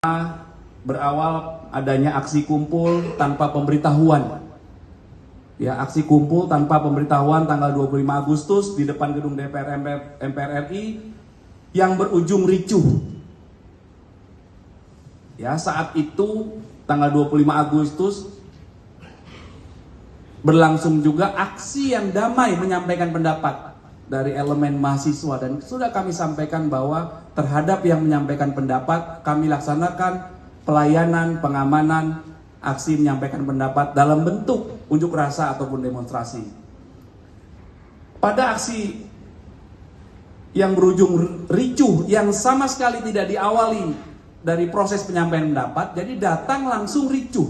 berawal adanya aksi kumpul tanpa pemberitahuan. Ya, aksi kumpul tanpa pemberitahuan tanggal 25 Agustus di depan gedung DPR MPR RI yang berujung ricuh. Ya, saat itu tanggal 25 Agustus berlangsung juga aksi yang damai menyampaikan pendapat dari elemen mahasiswa, dan sudah kami sampaikan bahwa terhadap yang menyampaikan pendapat kami laksanakan pelayanan, pengamanan, aksi menyampaikan pendapat dalam bentuk unjuk rasa ataupun demonstrasi. Pada aksi yang berujung ricuh yang sama sekali tidak diawali dari proses penyampaian pendapat, jadi datang langsung ricuh.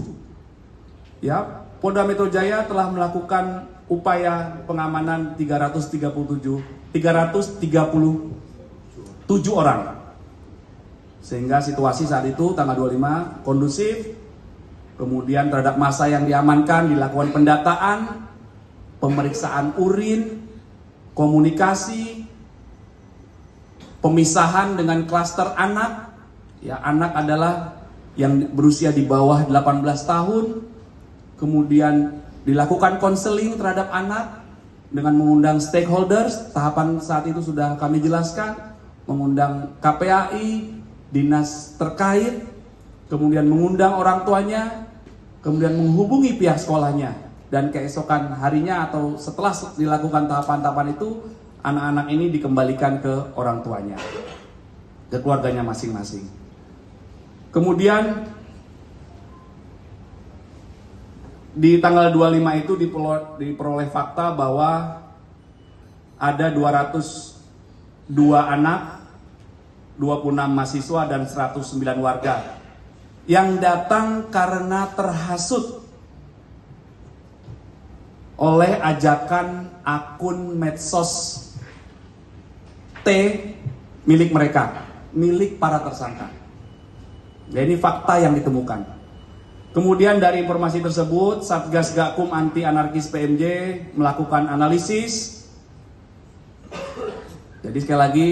Ya, Polda Metro Jaya telah melakukan upaya pengamanan 337 orang. Sehingga situasi saat itu tanggal 25 kondusif. Kemudian terhadap massa yang diamankan dilakukan pendataan, pemeriksaan urin, komunikasi, pemisahan dengan klaster anak. Ya, anak adalah yang berusia di bawah 18 tahun. Kemudian dilakukan konseling terhadap anak dengan mengundang stakeholders. Tahapan saat itu sudah kami jelaskan, mengundang KPAI, dinas terkait, kemudian mengundang orang tuanya, kemudian menghubungi pihak sekolahnya, dan keesokan harinya atau setelah dilakukan tahapan-tahapan itu, anak-anak ini dikembalikan ke orang tuanya, ke keluarganya masing-masing. Kemudian di tanggal 25 itu diperoleh fakta bahwa ada 202 anak, 26 mahasiswa dan 109 warga yang datang karena terhasut oleh ajakan akun medsos T milik mereka, milik para tersangka. Jadi fakta yang ditemukan. Kemudian dari informasi tersebut, Satgas Gakum Anti Anarkis PMJ melakukan analisis. Jadi sekali lagi,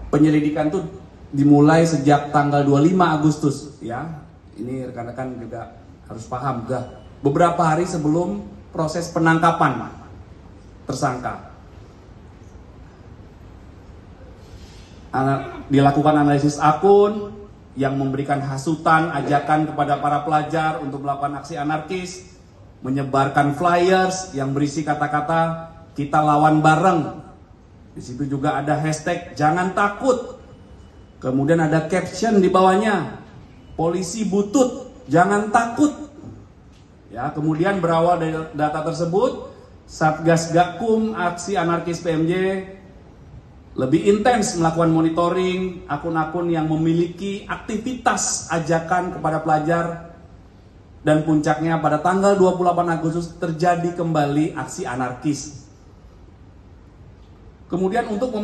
penyelidikan itu dimulai sejak tanggal 25 Agustus, ya. Ini rekan-rekan juga harus paham, beberapa hari sebelum proses penangkapan tersangka. Dilakukan analisis akun yang memberikan hasutan, ajakan kepada para pelajar untuk melakukan aksi anarkis, menyebarkan flyers yang berisi kata-kata "kita lawan bareng". Di situ juga ada hashtag "jangan takut". Kemudian ada caption di bawahnya, "polisi butut, jangan takut". Ya, kemudian berawal dari data tersebut, Satgas Gakum Aksi Anarkis PMJ lebih intens melakukan monitoring akun-akun yang memiliki aktivitas ajakan kepada pelajar, dan puncaknya pada tanggal 28 Agustus terjadi kembali aksi anarkis. Kemudian untuk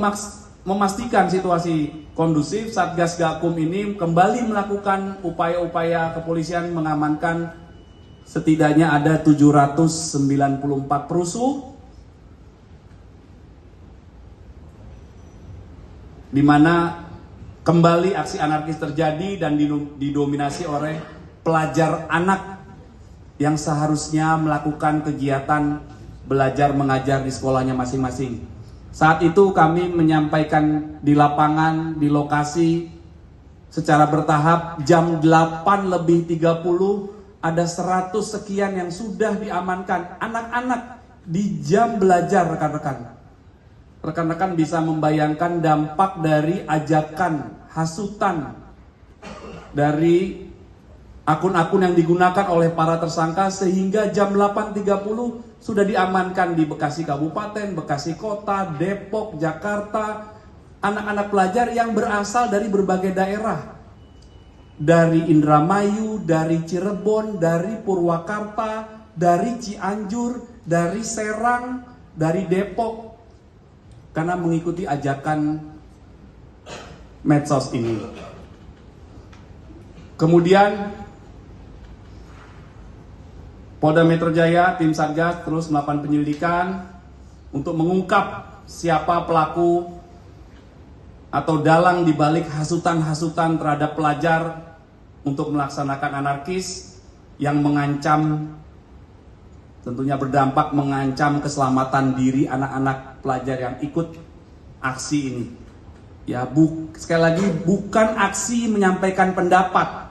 memastikan situasi kondusif, Satgas Gakum ini kembali melakukan upaya-upaya kepolisian mengamankan setidaknya ada 794 perusuh, di mana kembali aksi anarkis terjadi dan didominasi oleh pelajar anak yang seharusnya melakukan kegiatan belajar mengajar di sekolahnya masing-masing. Saat itu kami menyampaikan di lapangan, di lokasi secara bertahap, jam 8:30 ada 100 sekian yang sudah diamankan, anak-anak di jam belajar, rekan-rekan. Rekan-rekan bisa membayangkan dampak dari ajakan, hasutan dari akun-akun yang digunakan oleh para tersangka, sehingga jam 8:30 sudah diamankan di Bekasi Kabupaten, Bekasi Kota, Depok, Jakarta, anak-anak pelajar yang berasal dari berbagai daerah. Dari Indramayu, dari Cirebon, dari Purwakarta, dari Cianjur, dari Serang, dari Depok, karena mengikuti ajakan medsos ini. Kemudian Polda Metro Jaya, tim Satgas terus melakukan penyelidikan untuk mengungkap siapa pelaku atau dalang dibalik hasutan-hasutan terhadap pelajar untuk melaksanakan anarkis yang mengancam, tentunya berdampak mengancam keselamatan diri anak-anak pelajar yang ikut aksi ini. Ya, sekali lagi bukan aksi menyampaikan pendapat.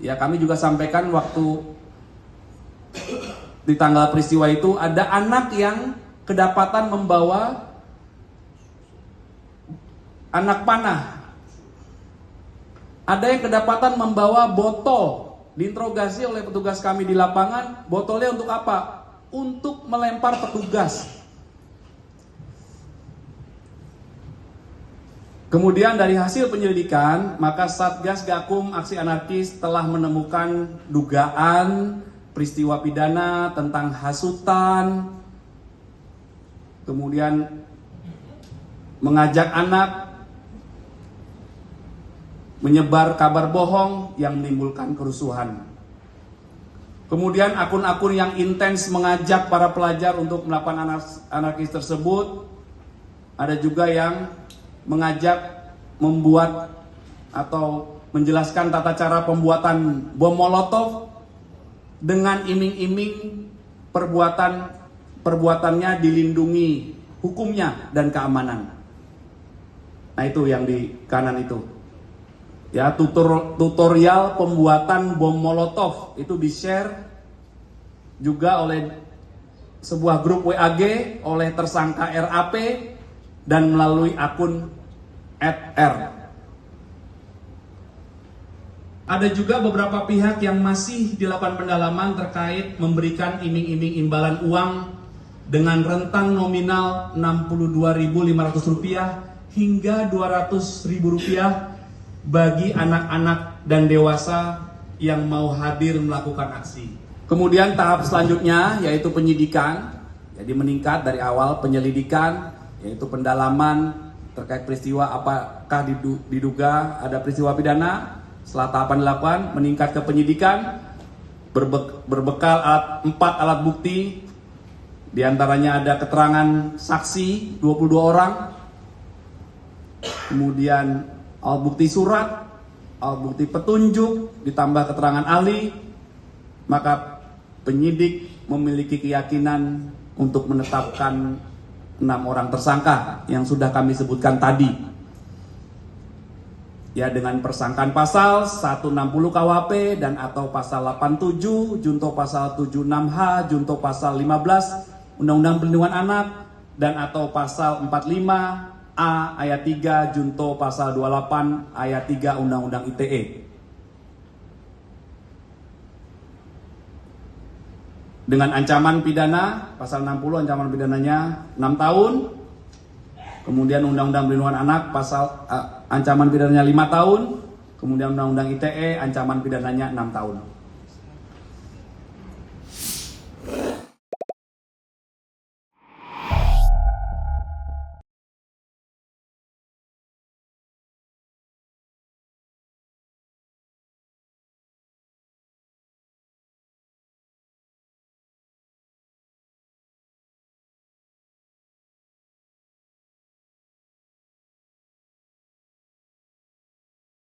Ya, kami juga sampaikan waktu di tanggal peristiwa itu ada anak yang kedapatan membawa anak panah. Ada yang kedapatan membawa botol. Diinterogasi oleh petugas kami di lapangan, botolnya untuk apa? Untuk melempar petugas. Kemudian dari hasil penyelidikan, maka Satgas Gakum Aksi Anarkis telah menemukan dugaan peristiwa pidana tentang hasutan, kemudian mengajak anak, menyebar kabar bohong yang menimbulkan kerusuhan. Kemudian akun-akun yang intens mengajak para pelajar untuk melakukan anarkis tersebut, ada juga yang mengajak membuat atau menjelaskan tata cara pembuatan bom molotov dengan iming-iming perbuatannya dilindungi hukumnya dan keamanan. Nah, itu yang di kanan itu. Ya, tutorial pembuatan bom molotov itu di-share juga oleh sebuah grup WAG oleh tersangka RAP dan melalui akun @r. Ada juga beberapa pihak yang masih dilakukan pendalaman terkait memberikan iming-iming imbalan uang dengan rentang nominal Rp62.500 hingga Rp200.000 bagi anak-anak dan dewasa yang mau hadir melakukan aksi. Kemudian tahap selanjutnya yaitu penyidikan. Jadi meningkat dari awal penyelidikan, yaitu pendalaman terkait peristiwa apakah diduga ada peristiwa pidana. Setelah tahapan dilakukan, meningkat ke penyidikan, berbekal 4 alat bukti, diantaranya ada keterangan saksi 22 orang, kemudian alat bukti surat, alat bukti petunjuk, ditambah keterangan ahli, maka penyidik memiliki keyakinan untuk menetapkan 6 orang tersangka yang sudah kami sebutkan tadi. Ya, dengan persangkaan pasal 160 KUHP dan atau pasal 87, junto pasal 76H, junto pasal 15 Undang-Undang Perlindungan Anak dan atau pasal 45 A ayat 3 junto pasal 28 ayat 3 Undang-Undang ITE. Dengan ancaman pidana pasal 60, ancaman pidananya 6 tahun. Kemudian Undang-Undang Perlindungan Anak pasal ancaman pidananya 5 tahun. Kemudian Undang-Undang ITE ancaman pidananya 6 tahun.